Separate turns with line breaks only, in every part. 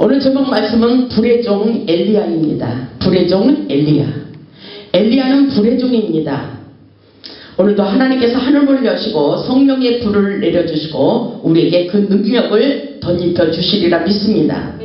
오늘 제목 말씀은 불의 종 엘리야입니다. 불의 종 엘리야. 엘리야는 불의 종입니다. 오늘도 하나님께서 하늘문을 여시고 성령의 불을 내려주시고 우리에게 그 능력을 덧입혀 주시리라 믿습니다.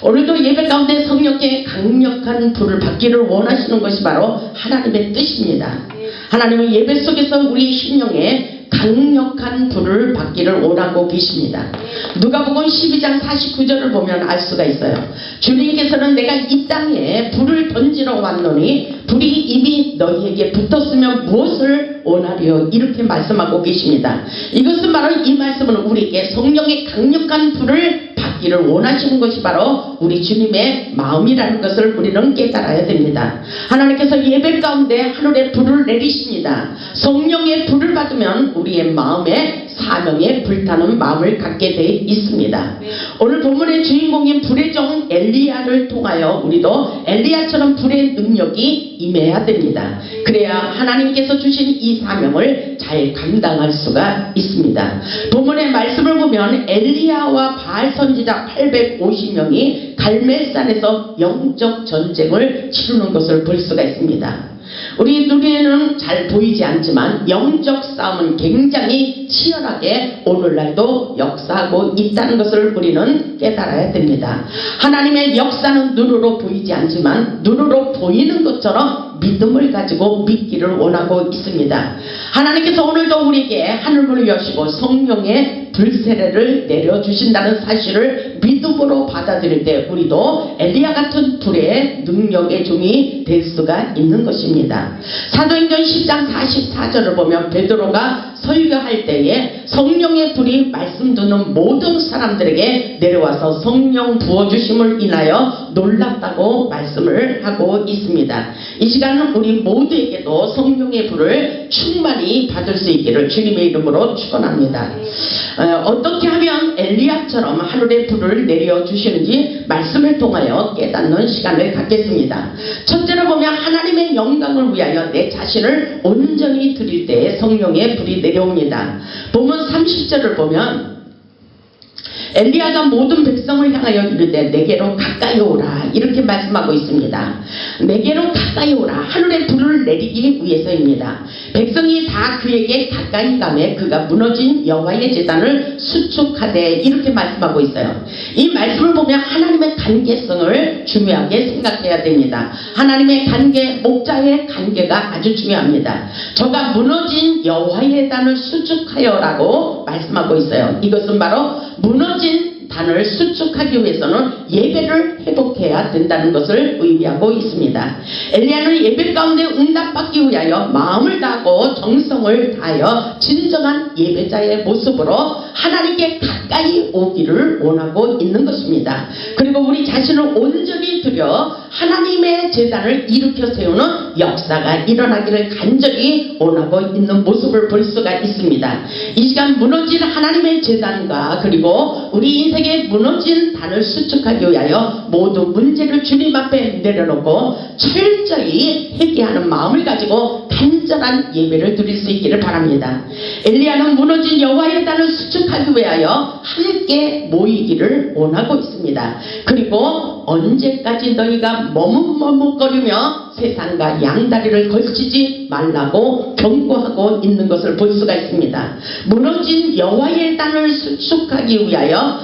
오늘도 예배 가운데 성령의 강력한 불을 받기를 원하시는 것이 바로 하나님의 뜻입니다. 하나님은 예배 속에서 우리 심령에 강력한 불을 받기를 원하고 계십니다. 누가복음 12장 49절을 보면 알 수가 있어요. 주님께서는 내가 이 땅에 불을 던지러 왔노니 불이 이미 너희에게 붙었으면 무엇을 원하리요? 이렇게 말씀하고 계십니다. 이것은 바로 이 말씀은 우리에게 성령의 강력한 불을 받기를 원하시는 것이 바로 우리 주님의 마음이라는 것을 우리는 깨달아야 됩니다. 하나님께서 예배 가운데 하늘에 불을 내리십니다. 성령의 불을 받으면 우리의 마음에 사명에 불타는 마음을 갖게 돼 있습니다. 오늘 본문의 주인공인 불의 종 엘리야를 통하여 우리도 엘리야처럼 불의 능력이 임해야 됩니다. 그래야 하나님께서 주신 이 사명을 잘 감당할 수가 있습니다. 본문의 말씀을 보면 엘리야와 바알 선지자 850명이 갈멜산에서 영적 전쟁을 치르는 것을 볼 수가 있습니다. 우리 눈에는 잘 보이지 않지만 영적 싸움은 굉장히 치열하게 오늘날도 역사하고 있다는 것을 우리는 깨달아야 됩니다. 하나님의 역사는 눈으로 보이지 않지만 눈으로 보이는 것처럼 믿음을 가지고 믿기를 원하고 있습니다. 하나님께서 오늘도 우리에게 하늘문을 여시고 성령의 불세례를 내려주신다는 사실을 믿음으로 받아들일 때 우리도 엘리야 같은 불의 능력의 종이 될 수가 있는 것입니다. 사도행전 10장 44절을 보면 베드로가 설교할 때에 성령의 불이 말씀 듣는 모든 사람들에게 내려와서 성령 부어주심을 인하여 놀랐다고 말씀을 하고 있습니다. 이 시간은 우리 모두에게도 성령의 불을 충만히 받을 수 있기를 주님의 이름으로 축원합니다. 어떻게 하면 엘리야처럼 하늘의 불을 내려주시는지 말씀을 통하여 깨닫는 시간을 갖겠습니다. 첫째로 보면 하나님의 영광을 위하여 내 자신을 온전히 드릴 때에 성령의 불이 내려옵니다. 본문 30절을 보면 엘리야가 모든 백성을 향하여 이르되 내게로 가까이 오라 이렇게 말씀하고 있습니다. 내게로 가까이 오라. 하늘의 불을 내리기 위해서입니다. 백성이 다 그에게 가까이 가매 그가 무너진 여호와의 제단을 수축하되 이렇게 말씀하고 있어요. 이 말씀을 보면 하나님의 관계성을 중요하게 생각해야 됩니다. 하나님의 관계, 목자의 관계가 아주 중요합니다. 저가 무너진 여호와의 단을 수축하여라고 말씀하고 있어요. 이것은 바로 무너진 단을 수축하기 위해서는 예배를 회복해야 된다는 것을 의미하고 있습니다. 엘리야는 예배 가운데 응답받기 위하여 마음을 다하고 정성을 다하여 진정한 예배자의 모습으로 하나님께 가까이 오기를 원하고 있는 것입니다. 그리고 우리 자신을 온전히 들여 하나님의 제단을 일으켜 세우는 역사가 일어나기를 간절히 원하고 있는 모습을 볼 수가 있습니다. 이 시간 무너진 하나님의 제단과 그리고 우리 인생의 무너진 단을 수축하기 위하여 모두 문제를 주님 앞에 내려놓고 철저히 회개하는 마음을 가지고 간절한 예배를 드릴 수 있기를 바랍니다. 엘리야는 무너진 여호와의 단을 수축하기 위하여 함께 모이기를 원하고 있습니다. 그리고 언제까지 너희가 머뭇머뭇거리며 세상과 양다리를 걸치지 말라고 경고하고 있는 것을 볼 수가 있습니다. 무너진 여호와의 단을 수축하기 위하여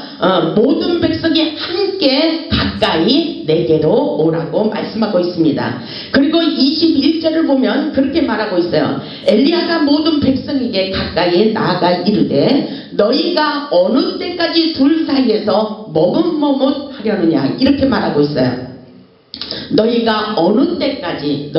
모든 백성이 함께 가까이 내게로 오라고 말씀하고 있습니다. 그리고 21절을 보면 그렇게 말하고 있어요. 엘리야가 모든 백성에게 가까이 나아가 이르되 너희가 어느 때까지 둘 사이에서 머뭇머뭇하려느냐 이렇게 말하고 있어요. 너희가 어느 때까지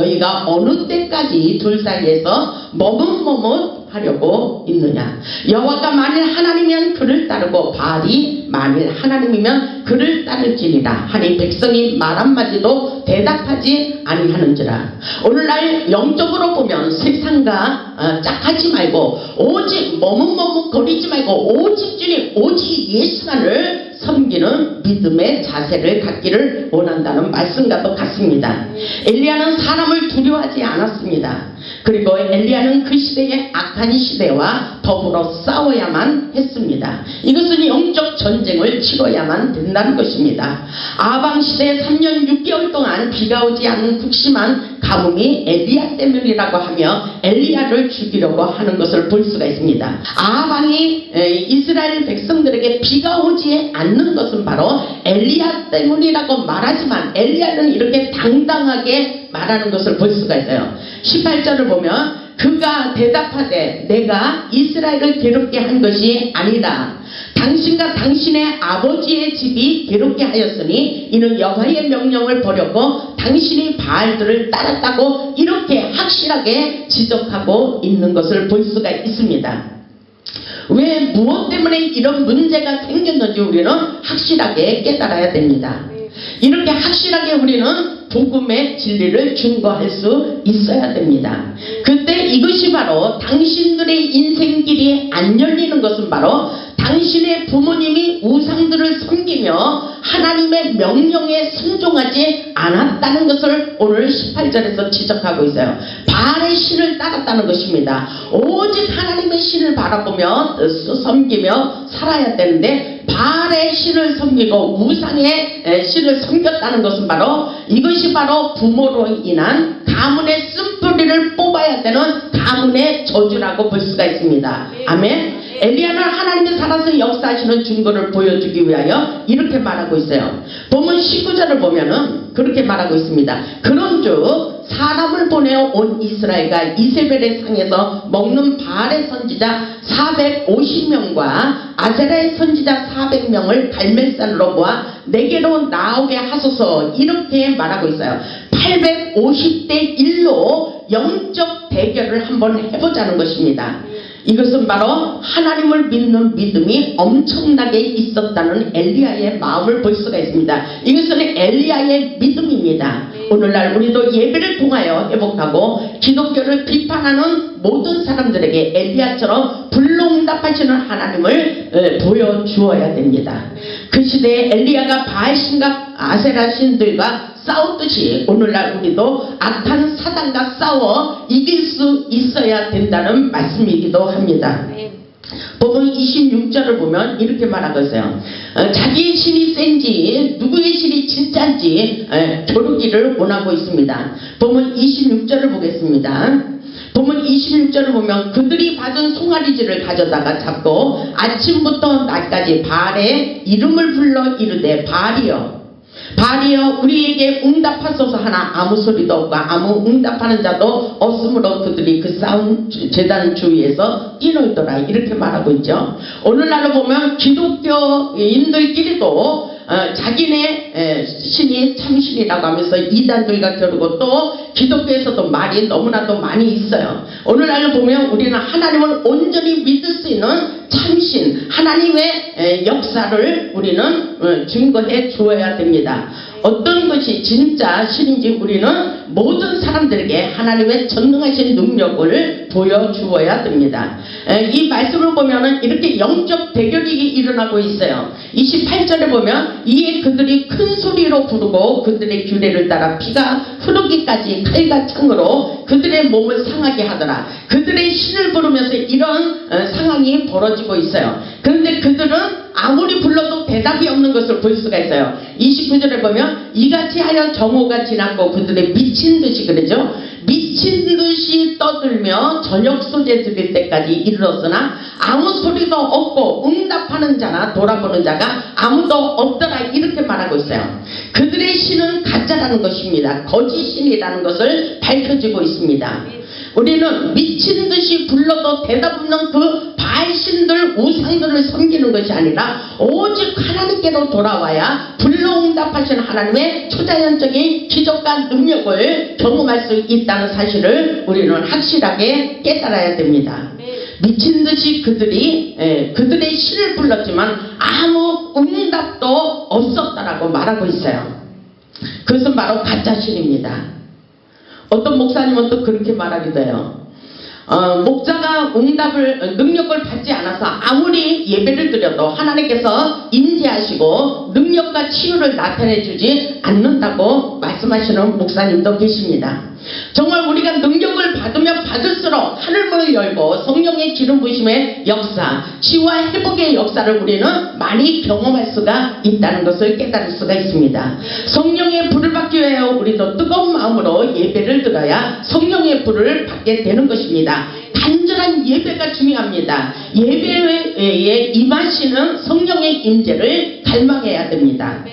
둘 사이에서 머뭇머뭇하려고 있느냐. 여호와가 만일 하나님이면 그를 따르고 바알이 만일 하나님이면 그를 따를지니라 하니 백성이 말 한마디도 대답하지 아니하는지라. 오늘날 영적으로 보면 세상과 짝하지 말고 오직 머뭇머뭇거리지 말고 오직 주님 오직 예수만을 섬기는 믿음의 자세를 갖기를 원한다는 말씀과 똑같습니다. 엘리야는 사람을 두려워하지 않았습니다. 그리고 엘리야는 그 시대의 악한 시대와 더불어 싸워야만 했습니다. 이것은 영적 전쟁을 치러야만 된다는 것입니다. 아방 시대 3년 6개월 동안 비가 오지 않은 극심한 가뭄이 엘리야 때문이라고 하며 엘리야를 죽이려고 하는 것을 볼 수가 있습니다. 아방이 이스라엘 백성들에게 비가 오지 않는 것은 바로 엘리야 때문이라고 말하지만 엘리야는 이렇게 당당하게 말하는 것을 볼 수가 있어요. 18절을 보면 그가 대답하되 내가 이스라엘을 괴롭게 한 것이 아니라 당신과 당신의 아버지의 집이 괴롭게 하였으니 이는 여호와의 명령을 버렸고 당신이 바알들을 따랐다고 이렇게 확실하게 지적하고 있는 것을 볼 수가 있습니다. 왜 무엇 때문에 이런 문제가 생겼는지 우리는 확실하게 깨달아야 됩니다. 이렇게 확실하게 우리는 복음의 진리를 증거할 수 있어야 됩니다. 그때 이것이 바로 당신들의 인생길이 안 열리는 것은 바로 당신의 부모님이 우상들을 섬기며 하나님의 명령에 순종하지 않았다는 것을 오늘 18절에서 지적하고 있어요. 바알의 신을 따랐다는 것입니다. 오직 하나님의 신을 바라보며 섬기며 살아야 되는데 바알의 신을 섬기고 우상의 신을 섬겼다는 것은 바로 이것이 바로 부모로 인한 가문의 쓴뿌리를 뽑아야 되는 가문의 저주라고 볼 수가 있습니다. 아멘. 엘리야는 하나님이 살아서 역사하시는 증거를 보여주기 위하여 이렇게 말하고 있어요. 본문 19절을 보면은 그렇게 말하고 있습니다. 그런즉 사람을 보내어 온 이스라엘과 이세벨의 상에서 먹는 바알의 선지자 450명과 아세라의 선지자 400명을 갈멜산으로 모아 내게로 나오게 하소서 이렇게 말하고 있어요. 850대 1로 영적 대결을 한번 해보자는 것입니다. 이것은 바로 하나님을 믿는 믿음이 엄청나게 있었다는 엘리야의 마음을 볼 수가 있습니다. 이것은 엘리야의 믿음입니다. 오늘날 우리도 예배를 통하여 회복하고 기독교를 비판하는 모든 사람들에게 엘리야처럼 불로응답하시는 하나님을 보여주어야 됩니다. 그 시대에 엘리야가 바알신과 아세라 신들과 싸웠듯이 오늘날 우리도 악한 사단과 싸워 이길 수 있어야 된다는 말씀이기도 합니다. 본문 26절을 보면 이렇게 말하고 있어요. 자기의 신이 센지 누구의 신이 진짜인지 겨루기를 원하고 있습니다. 본문 26절을 보겠습니다. 본문 26절을 보면 그들이 받은 송아리쥐를 가져다가 잡고 아침부터 낮까지 바알의 이름을 불러 이르되 바알이여 우리에게 응답하소서 하나 아무 소리도 없고 아무 응답하는 자도 없으므로 그들이 그 싸운 제단 주위에서 뛰놀더라 이렇게 말하고 있죠. 오늘날로 보면 기독교인들끼리도 자기네 신이 참신이라고 하면서 이단들과 겨루고 또 기독교에서도 말이 너무나도 많이 있어요. 오늘날로 보면 우리는 하나님을 온전히 믿을 수 있는 참신 하나님의 역사를 우리는 증거해 주어야 됩니다. 어떤 것이 진짜 신인지 우리는 모든 사람들에게 하나님의 전능하신 능력을 보여주어야 됩니다. 이 말씀을 보면은 이렇게 영적 대결이 일어나고 있어요. 28절에 보면 이에 그들이 큰 소리로 부르고 그들의 규례를 따라 피가 흐르기까지 칼과 창으로 그들의 몸을 상하게 하더라. 그들의 신을 부르면서 이런 상황이 벌어지고 있어요. 그런데 그들은 아무리 불러도 대답이 없는 것을 볼 수가 있어요. 29절에 보면 이같이 하여 정오가 지났고 그들의 미친 듯이 그러죠. 미친 듯이 떠들며 저녁 소재 드릴 때까지 이르렀으나 아무 소리도 없고 응답하는 자나 돌아보는 자가 아무도 없더라 이렇게 말하고 있어요. 그들의 신은 가짜라는 것입니다. 거짓신이라는 것을 밝혀지고 있습니다. 우리는 미친 듯이 불러도 대답 없는 그 바알신들 우상들을 섬기는 것이 아니라 오직 하나님께로 돌아와야 불로응답하시는 하나님의 초자연적인 기적과 능력을 경험할 수 있다는 사실을 우리는 확실하게 깨달아야 됩니다. 미친 듯이 그들의 신을 불렀지만 아무 응답도 없었다라고 말하고 있어요. 그것은 바로 가짜 신입니다. 어떤 목사님은 또 그렇게 말하기도 해요. 목자가 능력을 받지 않아서 아무리 예배를 드려도 하나님께서 임재하시고 능력과 치유를 나타내 주지 않는다고 말씀하시는 목사님도 계십니다. 정말 우리가 능력을 받으면 받을수록 하늘문을 열고 성령의 기름 부으심의 역사, 치유와 회복의 역사를 우리는 많이 경험할 수가 있다는 것을 깨달을 수가 있습니다. 성령의 불을 받기 위해 우리도 뜨거운 마음으로 예배를 드려야 성령의 불을 받게 되는 것입니다. 간절한 예배가 중요합니다. 예배에 임하시는 성령의 임재를 갈망해야 됩니다.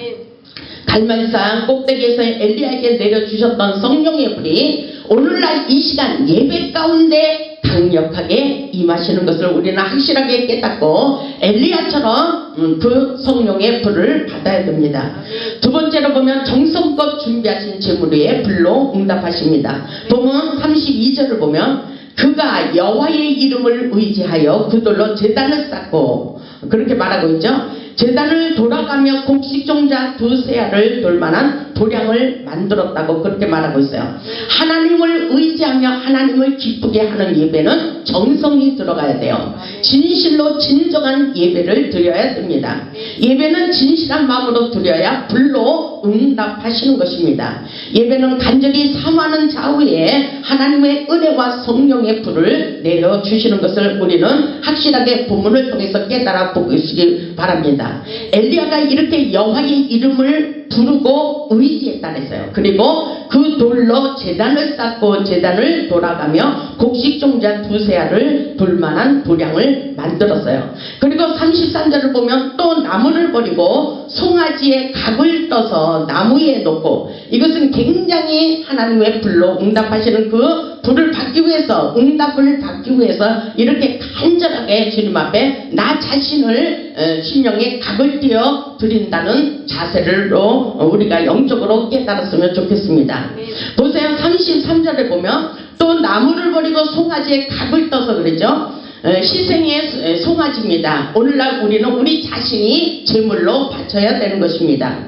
갈멜산 꼭대기에서 엘리야에게 내려주셨던 성령의 불이 오늘날 이 시간 예배 가운데 강력하게 임하시는 것을 우리는 확실하게 깨닫고 엘리야처럼 그 성령의 불을 받아야 됩니다. 두 번째로 보면 정성껏 준비하신 제물 위에 불로 응답하십니다. 보면 32절을 보면 그가 여호와의 이름을 의지하여 그들로 제단을 쌓고 그렇게 말하고 있죠. 제단을 돌아가며 곡식종자 두세 알을 돌 만한 도량을 만들었다고 그렇게 말하고 있어요. 하나님을 의지하며 하나님을 기쁘게 하는 예배는 정성이 들어가야 돼요. 진실로 진정한 예배를 드려야 됩니다. 예배는 진실한 마음으로 드려야 불로 응답하시는 것입니다. 예배는 간절히 사모하는 좌우에 하나님의 은혜와 성령의 불을 내려주시는 것을 우리는 확실하게 본문을 통해서 깨달아 보시기 바랍니다. 엘리야가 이렇게 여호와의 이름을 부르고 의지했다 했어요. 그리고 그 돌로 제단을 쌓고 제단을 돌아가며 곡식종자 두세 알을 돌 만한 도량을 만들었어요. 그리고 33절을 보면 또 나무를 버리고 송아지의 각을 떠서 나무 위에 놓고 이것은 굉장히 하나님의 불로 응답하시는 그 불을 받기 위해서 응답을 받기 위해서 이렇게 간절하게 주님 앞에 나 자신을 심령에 각을 띄어 드린다는 자세로 우리가 영적으로 깨달았으면 좋겠습니다. 보세요. 33절에 보면 또 나무를 버리고 송아지의 각을 떠서 그러죠. 희생의 송아지입니다. 오늘날 우리는 우리 자신이 제물로 바쳐야 되는 것입니다.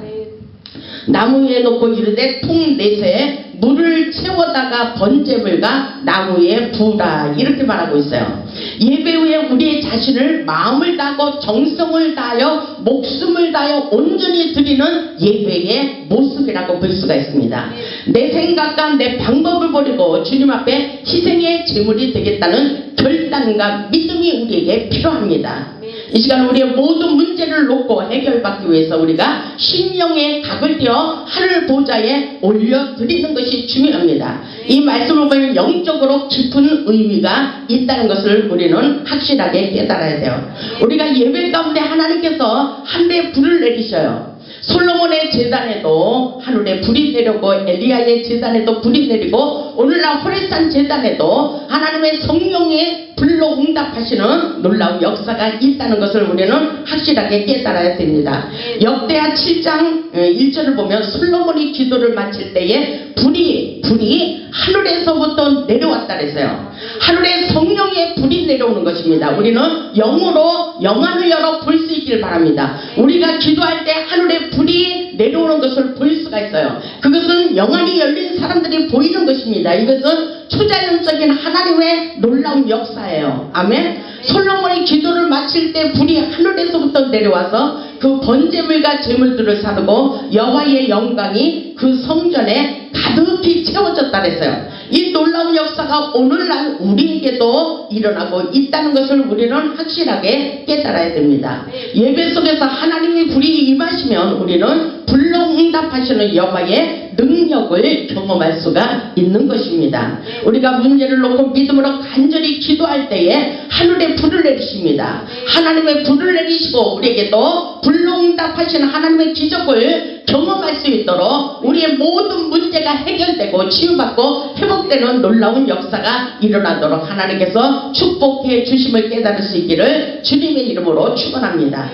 나무 위에 놓고 이르되 통 넷에 물을 채워다가 번제물과 나무 위에 부으라 이렇게 말하고 있어요. 예배 후에 우리의 자신을 마음을 다하고 정성을 다하여 목숨을 다하여 온전히 드리는 예배의 모습이라고 볼 수가 있습니다. 내 생각과 내 방법을 버리고 주님 앞에 희생의 제물이 되겠다는 결단과 믿음이 우리에게 필요합니다. 이 시간 우리의 모든 문제를 놓고 해결받기 위해서 우리가 심령의 각을 띄어 하늘 보좌에 올려드리는 것이 중요합니다. 이 말씀을 보면 영적으로 깊은 의미가 있다는 것을 우리는 확실하게 깨달아야 돼요. 우리가 예배 가운데 하나님께서 하늘에 불을 내리셔요. 솔로몬의 제단에도 하늘에 불이 내리고 엘리야의 제단에도 불이 내리고 오늘날 호레산 제단에도 하나님의 성령의 불로 응답하시는 놀라운 역사가 있다는 것을 우리는 확실하게 깨달아야 됩니다. 역대하 7장 1절을 보면 솔로몬이 기도를 마칠 때에 불이 하늘에서부터 내려왔다 그랬어요. 하늘에 성령의 불이 내려오는 것입니다. 우리는 영으로 영안을 열어 볼 수 있길 바랍니다. 우리가 기도할 때 하늘에 불이 내려오는 것을 볼 수가 있어요. 그것은 영안이 열린 사람들이 보이는 것입니다. 이것은 초자연적인 하나님의 놀라운 역사예요. 아멘. 솔로몬이 기도를 마칠 때 불이 하늘에서부터 내려와서 그 번제물과 제물들을 사두고 여호와의 영광이 그 성전에 가득히 채워졌다 그랬어요. 이 놀라운 역사가 오늘날 우리에게도 일어나고 있다는 것을 우리는 확실하게 깨달아야 됩니다. 예배 속에서 하나님의 불이 임하시면 우리는 불로 응답하시는 여호와의 능력을 경험할 수가 있는 것입니다. 우리가 문제를 놓고 믿음으로 간절히 기도할 때에 하늘에 불을 내리십니다. 하나님의 불을 내리시고 우리에게도 불로 응답하시는 하나님의 기적을 경험할 수 있도록 우리의 모든 문제가 해결되고 치유받고 회복되는 놀라운 역사가 일어나도록 하나님께서 축복해 주심을 깨달을 수 있기를 주님의 이름으로 축원합니다.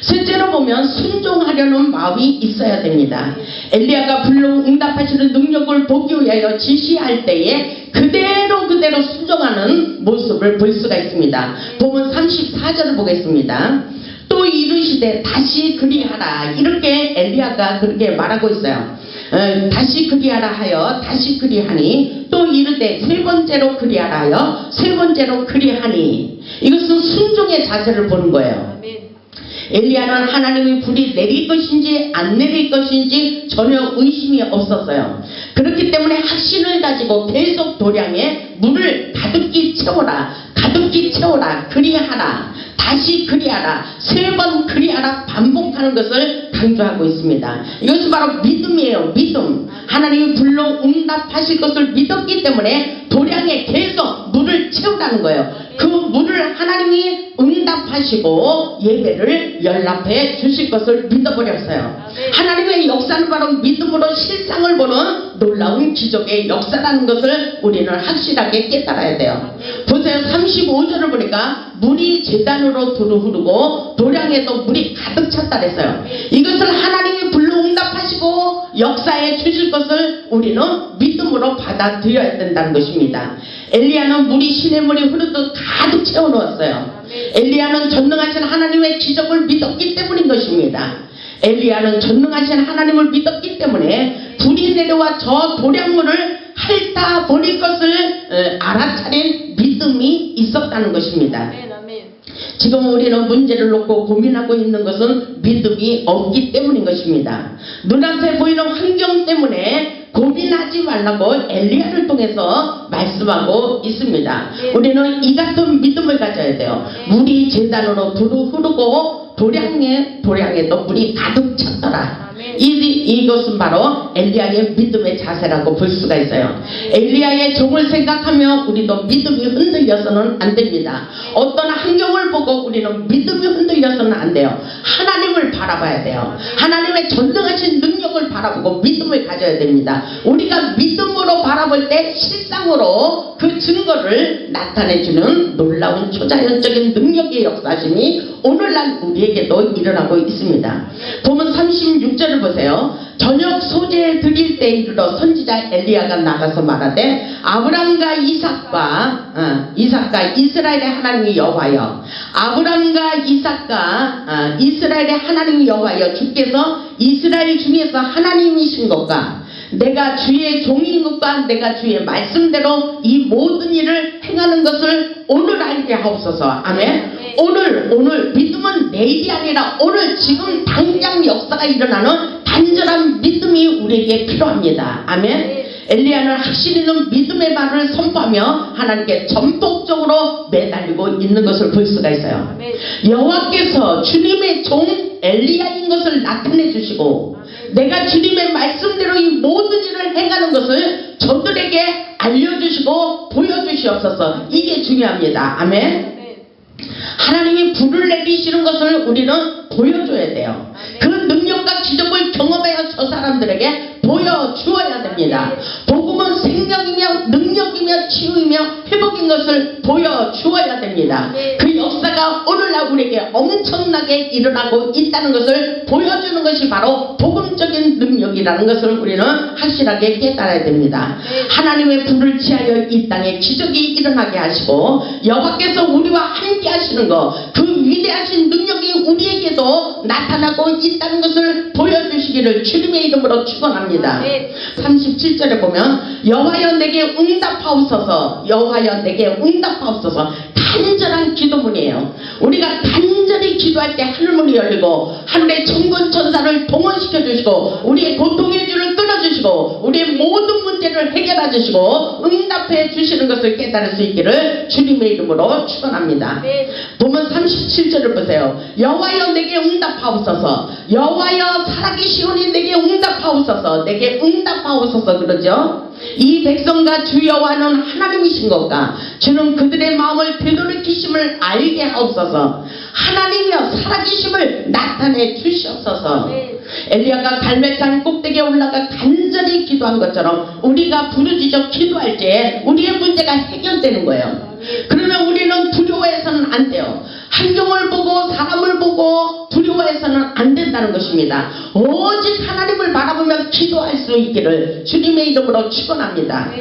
셋째로 보면 순종하려는 마음이 있어야 됩니다. 엘리야가 불로 응답하시는 능력을 보기 위하여 지시할 때에 그대로 순종하는 모습을 볼 수가 있습니다. 보면 34절을 보겠습니다. 또 이르시되 다시 그리하라 이렇게 엘리야가 그렇게 말하고 있어요. 다시 그리하라 하여 다시 그리하니 또 이르되 세 번째로 그리하라 하여 세 번째로 그리하니 이것은 순종의 자세를 보는 거예요. 엘리야는 하나님의 불이 내릴 것인지 안 내릴 것인지 전혀 의심이 없었어요. 그렇기 때문에 확신을 가지고 계속 도량에 물을 가득히 채워라, 가득히 채워라, 그리하라, 다시 그리하라, 3번 그리하라 반복하는 것을 강조하고 있습니다. 이것은 바로 믿음이에요. 믿음. 하나님이 불로 응답하실 것을 믿었기 때문에 도량에 계속 물을 채우라는 거예요. 그 물을 하나님이 응답하시고 예배를 연락해 주실 것을 믿어버렸어요. 하나님의 역사는 바로 믿음으로 실상을 보는 놀라운 기적의 역사라는 것을 우리는 확실하게 깨달아야 돼요. 보세요. 35절을 보니까 물이 제단으로 두루 흐르고 도량에도 물이 가득 찼다 그랬어요. 이것을 하나님이 불로 응답하시고 역사해 주실 것을 우리는 믿음으로 받아들여야 된다는 것입니다. 엘리야는 물이 시냇물이 흐르듯 가득 채워놓았어요. 엘리야는 전능하신 하나님의 기적을 믿었기 때문인 것입니다. 엘리야는 전능하신 하나님을 믿었기 때문에 불이 내려와 저 도량물을 핥아 버릴 것을 알아차린 믿음이 있었다는 것입니다. 지금 우리는 문제를 놓고 고민하고 있는 것은 믿음이 없기 때문인 것입니다. 눈앞에 보이는 환경 때문에 고민하지 말라고 엘리야를 통해서 말씀하고 있습니다. 우리는 이 같은 믿음을 가져야 돼요. 물이 제단으로 두루 흐르고 도량에도 물이 가득 찼더라. 이것은 바로 엘리야의 믿음의 자세라고 볼 수가 있어요. 엘리야의 종을 생각하며 우리도 믿음이 흔들려서는 안 됩니다. 어떤 환경을 보고 우리는 믿음이 흔들려서는 안 돼요. 하나님을 바라봐야 돼요. 하나님의 전능하신 능력을 바라보고 믿음을 가져야 됩니다. 우리가 믿음으로 바라볼 때 실상으로 그 증거를 나타내주는 놀라운 초자연적인 능력의 역사심이 오늘날 우리에게도 일어나고 있습니다. 보면 36절을 보세요. 저녁 소재 드릴 때 이르러 선지자 엘리야가 나가서 말하되 아브람과 이삭과 이스라엘의 하나님 여호와여, 아브람과 이삭과 이스라엘의 하나님 여호와여, 주께서 이스라엘 중에서 하나님이신 것과 내가 주의 종인 것과 내가 주의 말씀대로 이 모든 일을 행하는 것을 오늘 알게 하옵소서. 아멘. 오늘 믿음은 내일이 아니라 오늘 지금 당장 역사가 일어나는 단절한 믿음이 우리에게 필요합니다. 아멘. 엘리야는 확신 있는 믿음의 말을 선포하며 하나님께 전폭적으로 매달리고 있는 것을 볼 수가 있어요. 여호와께서 주님의 종 엘리야인 것을 나타내 주시고 내가 주님의 말씀대로 이 모든 일을 행하는 것을 저들에게 알려주시고 보여주시옵소서. 이게 중요합니다. 아멘. 하나님이 불을 내리시는 것을 우리는 보여줘야 돼요. 그 능력과 기적을 경험하여 저 사람들에게 보여주어야 됩니다. 복음은 생명이며 능력이며 치유이며 회복인 것을 보여주어야 됩니다. 그 역사가 오늘날 우리에게 엄청나게 일어나고 있다는 것을 보여주는 것이 바로 복음적인 능력이라는 것을 우리는 확실하게 깨달아야 됩니다. 하나님의 불을 취하여 이 땅에 기적이 일어나게 하시고 여호와께서 우리와 함께 하시는 것, 그 위대하신 능력이 우리에게도 나타나고 있다는 것을 보여주시기를 주님의 이름으로 축원합니다. 37절에 보면 여호와여 내게 응답하옵소서, 여호와여 내게 응답하옵소서. 간절한 기도문이에요. 우리가 간절히 기도할 때 하늘문이 열리고 하늘의 천군 천사를 동원시켜 주시고 우리의 고통의 줄을 끊어주시고 우리의 모든 문제를 해결해 주시고 응답해 주시는 것을 깨달을 수 있기를 주님의 이름으로 축원합니다. 보면 37절을 보세요. 여호와여 내게 응답하옵소서, 여호와여 살아계시오니 내게 응답하옵소서, 내게 응답하옵소서. 그러죠. 이 백성과 주 여호와는 하나님이신 것과 주는 그들의 마음을 되돌이키심을 알게 하옵소서. 하나님이여 살아계심을 나타내 주시옵소서. 엘리야가 갈멜산 꼭대기에 올라가 간절히 기도한 것처럼 우리가 부르짖어 기도할 때 우리의 문제가 해결되는 거예요. 그러면 우리는 두려워해서는 안 돼요. 환경을 보고 사람을 보고 두려워해서는 안 된다는 것입니다. 오직 하나님을 바라보며 기도할 수 있기를 주님의 이름으로 축원합니다.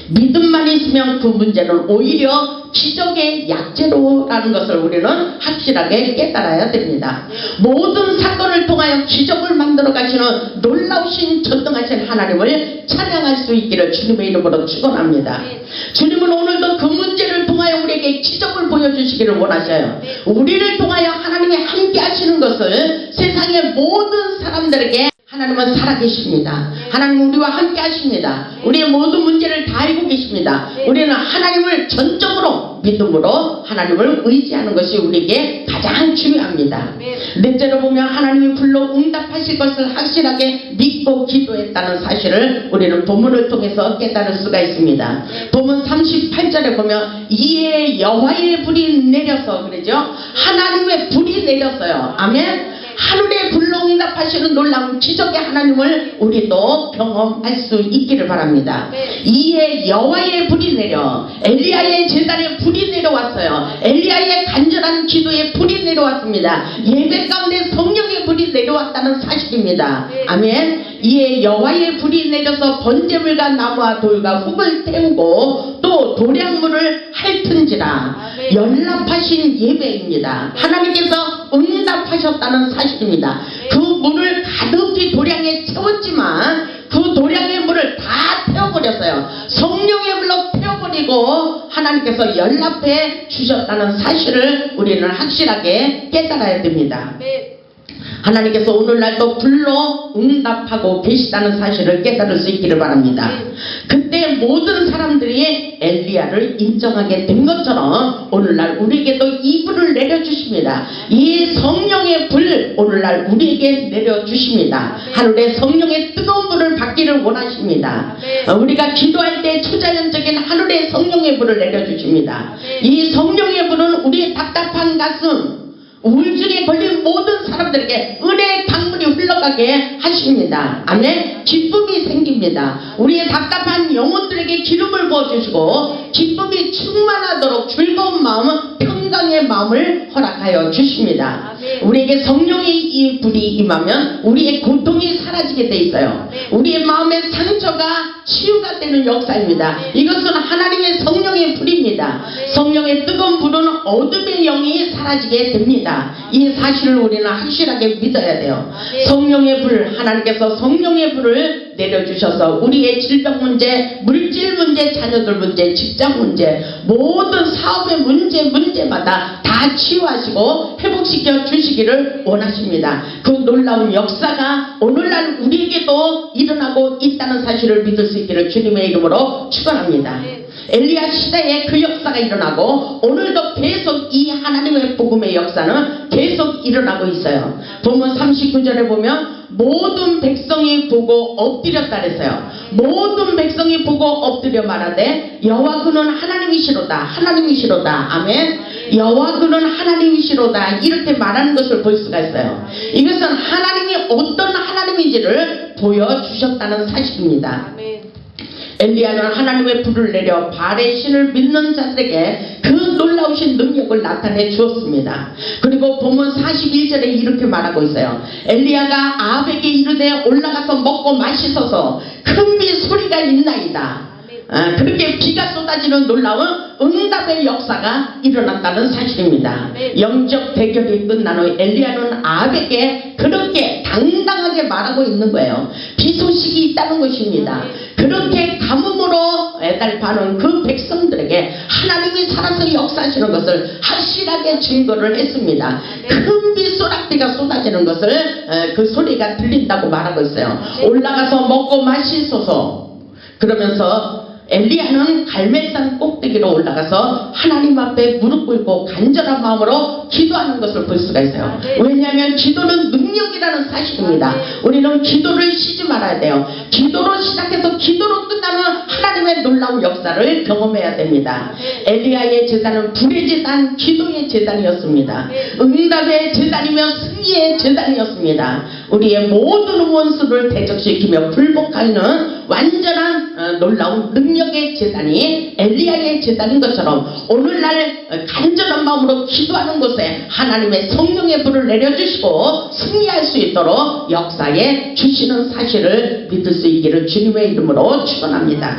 믿음만 있으면 그 문제는 오히려 기적의 약재로라는 것을 우리는 확실하게 깨달아야 됩니다. 모든 사건을 통하여 기적을 만들어 가시는 놀라우신 전능하신 하나님을 찬양할 수 있기를 주님의 이름으로 축원합니다. 주님은 오늘도 그 문제를 통하여 우리에게 기적을 보여주시기를 원하셔요. 우리를 통하여 하나님이 함께 하시는 것을 세상의 모든 사람들에게 하나님은 살아계십니다. 하나님은 우리와 함께 하십니다. 우리의 모든 문제를 다 알고 계십니다. 우리는 하나님을 전적으로 믿음으로 하나님을 의지하는 것이 우리에게 가장 중요합니다. 넷째로 보면 하나님이 불러 응답하실 것을 확실하게 믿고 기도했다는 사실을 우리는 본문을 통해서 깨달을 수가 있습니다. 본문 38절에 보면 이에 여호와의 불이 내려서 그러죠. 하나님의 불이 내렸어요. 아멘. 하늘에 불러 응답하시는 놀라운 기적의 하나님을 우리도 경험할 수 있기를 바랍니다. 이에 여호와의 불이 내려 엘리야의 제단에 불이 내려왔어요. 엘리야의 간절한 기도에 불이 내려왔습니다. 예배 가운데 성령의 불이 내려왔다는 사실입니다. 아멘. 이에 여호와의 불이 내려서 번제물과 나무와 돌과 흙을 태우고 또 도량물을 핥은지라 연락하신 예배입니다. 하나님께서 응답하셨다는 사실입니다. 그 물을 가득히 도량에 채웠지만 그 도량의 물을 다 태워버렸어요. 성령의 물로 태워버리고 하나님께서 연락해 주셨다는 사실을 우리는 확실하게 깨달아야 됩니다. 하나님께서 오늘날도 불러 응답하고 계시다는 사실을 깨달을 수 있기를 바랍니다. 그때 모든 사람들이 엘리야를 인정하게 된 것처럼 오늘날 우리에게도 이 불을 내려주십니다. 이 성령의 불 오늘날 우리에게 내려주십니다. 하늘에 성령의 뜨거운 불을 받기를 원하십니다. 우리가 기도할 때 초자연적인 하늘의 성령의 불을 내려주십니다. 이 성령의 불은 우리의 답답한 가슴 우울증에 걸린 모든 사람들에게 은혜의 강물이 흘러가게 하십니다. 아멘. 기쁨이 생깁니다. 우리의 답답한 영혼들에게 기름을 부어주시고 기쁨이 충만하도록 즐거운 마음, 평강의 마음을 허락하여 주십니다. 우리에게 성령의 이 불이 임하면 우리의 고통이 사라지게 돼 있어요. 우리의 마음의 상처가 치유가 되는 역사입니다. 이것은 하나님의 성령의 불입니다. 성령의 뜨거운 불은 어둠의 영이 사라지게 됩니다. 이 사실을 우리는 확실하게 믿어야 돼요. 성령의 불, 하나님께서 성령의 불을 내려주셔서 우리의 질병 문제, 물질 문제, 자녀들 문제, 직장 문제, 모든 사업의 문제마다 다 치유하시고 회복시켜 주시기를 원하십니다. 그 놀라운 역사가 오늘날 우리에게도 일어나고 있다는 사실을 믿을 수 있기를 주님의 이름으로 축원합니다. 엘리야 시대에 그 역사가 일어나고 오늘도 계속 이 하나님의 복음의 역사는 계속 일어나고 있어요. 본문 39절에 보면 모든 백성이 보고 엎드렸다 그랬어요. 모든 백성이 보고 엎드려 말하되 여호와 그는 하나님이시로다. 하나님이시로다. 아멘. 여호와 그는 하나님이시로다. 이렇게 말하는 것을 볼 수가 있어요. 이것은 하나님이 어떤 하나님인지를 보여주셨다는 사실입니다. 엘리야는 하나님의 불을 내려 바알의 신을 믿는 자들에게 그 놀라우신 능력을 나타내 주었습니다. 그리고 본문 41절에 이렇게 말하고 있어요. 엘리야가 아합에게 이르되 올라가서 먹고 마시소서 큰 비 소리가 있나이다. 그렇게 비가 쏟아지는 놀라운 응답의 역사가 일어났다는 사실입니다. 영적 대결이 끝난 후 엘리야는 아합에게 그렇게 당당하게 말하고 있는 거예요. 비 소식이 있다는 것입니다. 그렇게 가뭄으로 애달파는 그 백성들에게 하나님이 살아서 역사하시는 것을 확실하게 증거를 했습니다. 큰 비소락비가 쏟아지는 것을 그 소리가 들린다고 말하고 있어요. 올라가서 먹고 마시소서. 그러면서 엘리야는 갈멜산 꼭대기로 올라가서 하나님 앞에 무릎 꿇고 간절한 마음으로 기도하는 것을 볼 수가 있어요. 왜냐하면 기도는 능력이라는 사실입니다. 우리는 기도를 쉬지 말아야 돼요. 기도로 시작해서 기도로 끝나는 하나님의 놀라운 역사를 경험해야 됩니다. 엘리야의 제단은 불의 제단, 기도의 제단이었습니다. 응답의 제단이며 승리의 제단이었습니다. 우리의 모든 원수를 대적시키며 불복하는 완전한 놀라운 능력의 제단이 엘리야의 제단인 것처럼 오늘날 간절한 마음으로 기도하는 곳에 하나님의 성령의 불을 내려주시고 승리할 수 있도록 역사에 주시는 사실을 믿을 수 있기를 주님의 이름으로 축원합니다.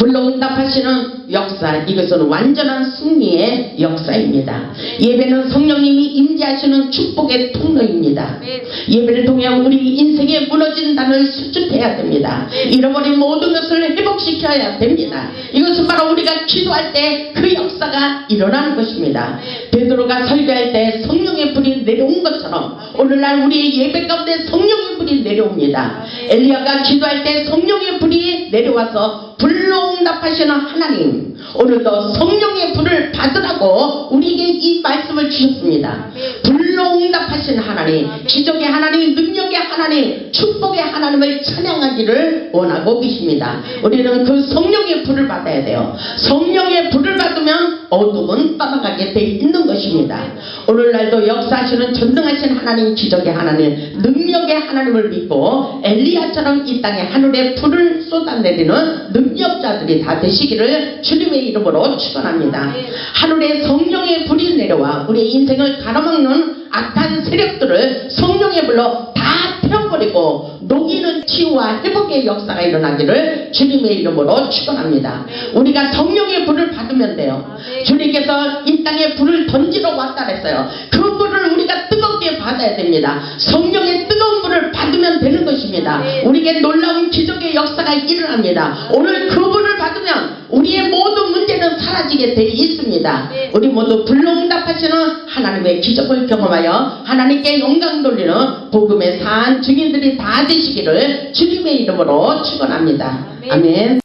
불러응답하시는 역사, 이것은 완전한 승리의 역사입니다. 예배는 성령님이 임재하시는 축복의 통로입니다. 예배를 통해 우리 인생의 무너진 단을 수축해야 됩니다. 잃어버린 모든 것을 회복시켜야 됩니다. 이것은 바로 우리가 기도할 때 그 역사가 일어나는 것입니다. 베드로가 설교할 때 성령의 불이 내려온 것처럼 오늘날 우리의 예배 가운데 성령의 불이 내려옵니다. 엘리야가 기도할 때 성령의 불이 내려와서 불로응답하시는 하나님, 오늘도 성령의 불을 받으라고 우리에게 이 말씀을 주셨습니다. 불로응답하시는 하나님, 기적의 하나님, 능력의 하나님, 축복의 하나님을 찬양하기를 원하고 계십니다. 우리는 그 성령의 불을 받아야 돼요. 성령의 불을 받으면 어둠은 떠나가게 돼 있는 것입니다. 오늘날도 역사하시는 전능하신 하나님, 기적의 하나님, 능력의 하나님을 믿고 엘리야처럼 이 땅에 하늘의 불을 쏟아내리는 능력자들이 다 되시기를 주님의 이름으로 축원합니다. 하늘에 성령의 불이 내려와 우리의 인생을 가로막는 악한 세력들을 성령의 불로 다 태워버리고 녹이는 치유와 회복의 역사가 일어나기를 주님의 이름으로 축원합니다. 우리가 성령의 불을 받으면 돼요. 주님께서 이 땅에 불을 던지러 왔다 그랬어요. 그 불을 우리가 뜨겁게 받아야 됩니다. 성령의 뜨거운 불을 받으면 되는 것입니다. 우리에게 놀라운 기적의 역사가 일어납니다. 오늘 그 불을 받으면 우리의 모든 문제는 사라지게 되어 있습니다. 우리 모두 불로응답하시는 하나님의 기적을 경험하여 하나님께 영광 돌리는 복음의 산 증인들이 다 되시기를 주님의 이름으로 축원합니다. 아멘.